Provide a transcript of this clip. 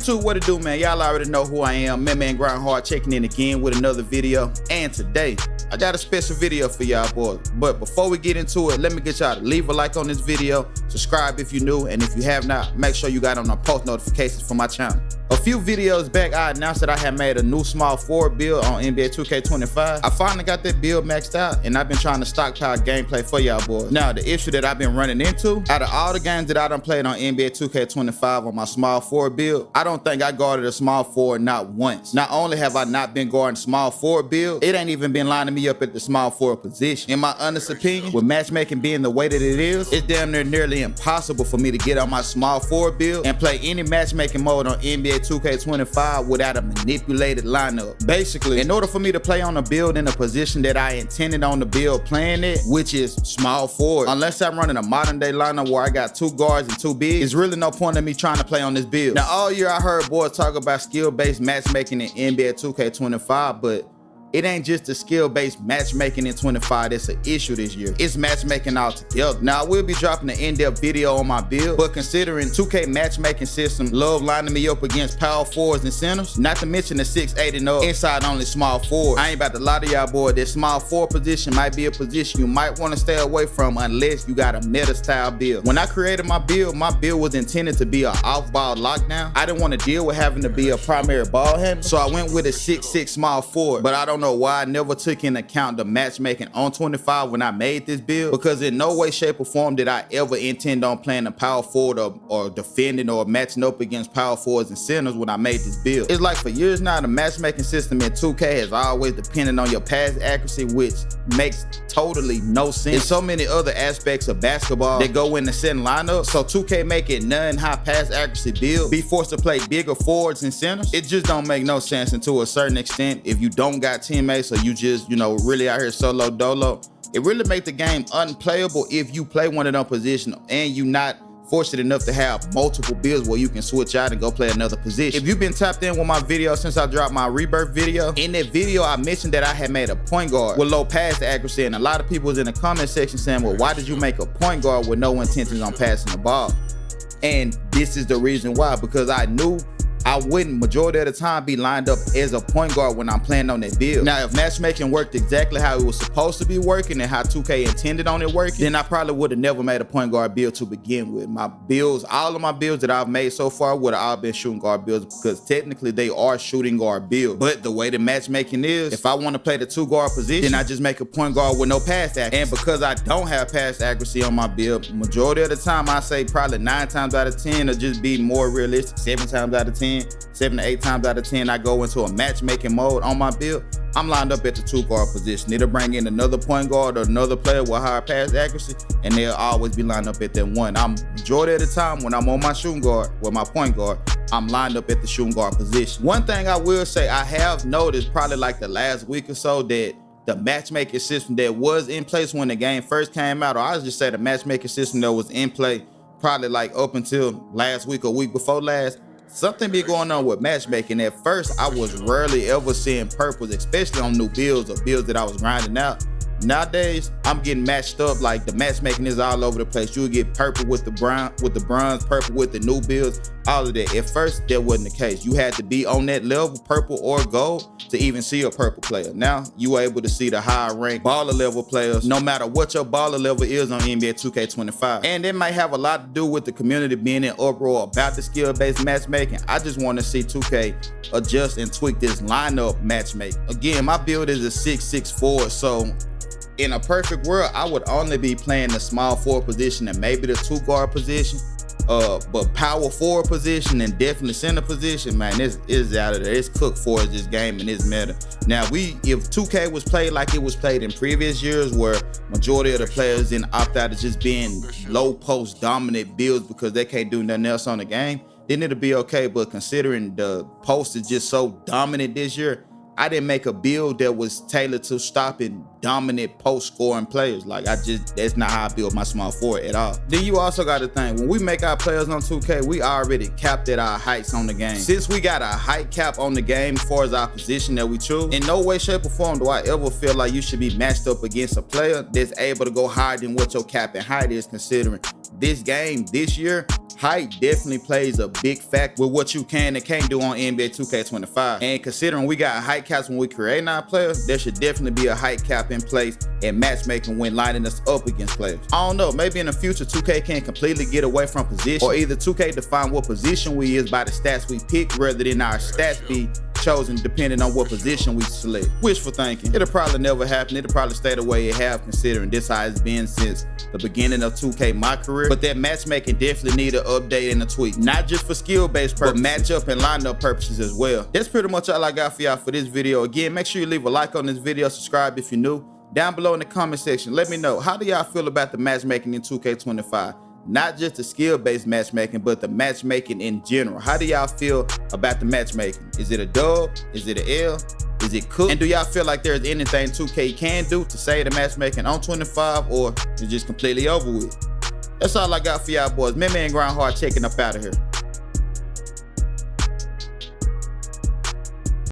YouTube, what it do, man? Y'all already know who I am. Man Grind Hard, checking in again with another video. And today, I got a special video for y'all boys. But before we get into it, let me get y'all to leave a like on this video, subscribe if you're new, and if you have not, make sure you got on our post notifications for my channel. A few videos back, I announced that I had made a new small forward build on NBA 2K25. I finally got that build maxed out, and I've been trying to stockpile gameplay for y'all boys. Now, the issue that I've been running into, out of all the games that I done played on NBA 2K25 on my small forward build, I don't think I guarded a small forward not once. Not only have I not been guarding small forward build, it ain't even been lining me up at the small forward position. In my honest opinion, with matchmaking being the way that it is, it's damn near nearly impossible for me to get on my small forward build and play any matchmaking mode on NBA 2K25 without a manipulated lineup. Basically, in order for me to play on a build in a position that I intended on the build playing it, which is small forward, unless I'm running a modern day lineup where I got 2 guards and 2 bigs, there's really no point in me trying to play on this build. Now, all year I heard boys talk about skill-based matchmaking in NBA 2K25, but it ain't just the skill-based matchmaking in 25 that's an issue this year. It's matchmaking altogether. Now, I will be dropping an in-depth video on my build, but considering 2K matchmaking system love lining me up against power forwards and centers, not to mention the 6'8" and up inside-only small forward, I ain't about to lie to y'all boy, this small forward position might be a position you might want to stay away from unless you got a meta-style build. When I created my build was intended to be an off-ball lockdown. I didn't want to deal with having to be a primary ball handler, so I went with a 6'6" small forward, but I don't know why I never took into account the matchmaking on 25 when I made this build, because in no way, shape, or form did I ever intend on playing a power forward or defending or matching up against power forwards and centers when I made this build. It's like for years now, the matchmaking system in 2K has always depended on your pass accuracy, which makes totally no sense. There's so many other aspects of basketball that go into setting lineups, so 2K make it non-high pass accuracy build, be forced to play bigger forwards and centers. It just don't make no sense, and to a certain extent, if you don't got teammates or you just, really out here solo dolo, it really make the game unplayable if you play one of them positions and you not fortunate enough to have multiple builds where you can switch out and go play another position. If you've been tapped in with my video since I dropped my rebirth video, in that video I mentioned that I had made a point guard with low pass accuracy, and a lot of people was in the comment section saying, well, why did you make a point guard with no intentions on passing the ball? And this is the reason why, because I knew I wouldn't majority of the time be lined up as a point guard when I'm playing on that build. Now, if matchmaking worked exactly how it was supposed to be working and how 2K intended on it working, then I probably would have never made a point guard build to begin with. My builds, all of my builds that I've made so far would have all been shooting guard builds, because technically they are shooting guard builds. But the way the matchmaking is, if I want to play the 2 guard position, then I just make a point guard with no pass accuracy. And because I don't have pass accuracy on my build, majority of the time I say probably 9 times out of 10, or just be more realistic, 7 times out of 10, 7 to 8 times out of 10, I go into a matchmaking mode on my build, I'm lined up at the 2 guard position. It'll bring in another point guard or another player with higher pass accuracy, and they'll always be lined up at that 1. I'm majority of the time when I'm on my shooting guard with my point guard, I'm lined up at the shooting guard position. One thing I will say, I have noticed probably like the last week or so that the matchmaking system that was in place when the game first came out, or I'll just say the matchmaking system that was in play probably like up until last week or week before last, something be going on with matchmaking. At first, I was rarely ever seeing purples, especially on new builds or builds that I was grinding out. Nowadays, I'm getting matched up, like the matchmaking is all over the place. You'll get purple with the bronze, purple with the new builds, all of that. At first, that wasn't the case. You had to be on that level, purple or gold, to even see a purple player. Now, you are able to see the higher ranked baller level players, no matter what your baller level is on NBA 2K25. And it might have a lot to do with the community being in uproar about the skill-based matchmaking. I just want to see 2K adjust and tweak this lineup matchmaking. Again, my build is a 6'6" forward, so in a perfect world, I would only be playing the small forward position and maybe the 2 guard position. But power forward position and definitely center position, man, this is out of there. It's cooked for us, this game and this meta. Now, if 2K was played like it was played in previous years, where majority of the players didn't opt out of just being low post dominant builds because they can't do nothing else on the game, then it'll be okay. But considering the post is just so dominant this year, I didn't make a build that was tailored to stopping dominant post-scoring players. Like, that's not how I build my small forward at all. Then you also got to think, when we make our players on 2K, we already capped at our heights on the game. Since we got a height cap on the game as far as our position that we choose, in no way, shape, or form do I ever feel like you should be matched up against a player that's able to go higher than what your cap and height is, considering this game this year, Height definitely plays a big factor with what you can and can't do on NBA 2K25. And considering we got height caps when we create our players, there should definitely be a height cap in place in matchmaking when lining us up against players. I don't know, maybe in the future 2K can completely get away from position, or either 2K define what position we is by the stats we pick rather than our stats be chosen depending on what position we select. Wishful thinking. It'll probably never happen. It'll probably stay the way it have, considering this how it's been since the beginning of 2K my career. But that matchmaking definitely need an update and a tweak. Not just for skill-based purposes, but matchup and lineup purposes as well. That's pretty much all I got for y'all for this video. Again, make sure you leave a like on this video, subscribe if you're new. Down below in the comment section, let me know, how do y'all feel about the matchmaking in 2K25? Not just the skill-based matchmaking, but the matchmaking in general. How do y'all feel about the matchmaking? Is it a dub? Is it an L? Is it cooked? And do y'all feel like there's anything 2K can do to save the matchmaking on 25, or it's just completely over with? That's all I got for y'all boys. Man Grind Hard checking up out of here.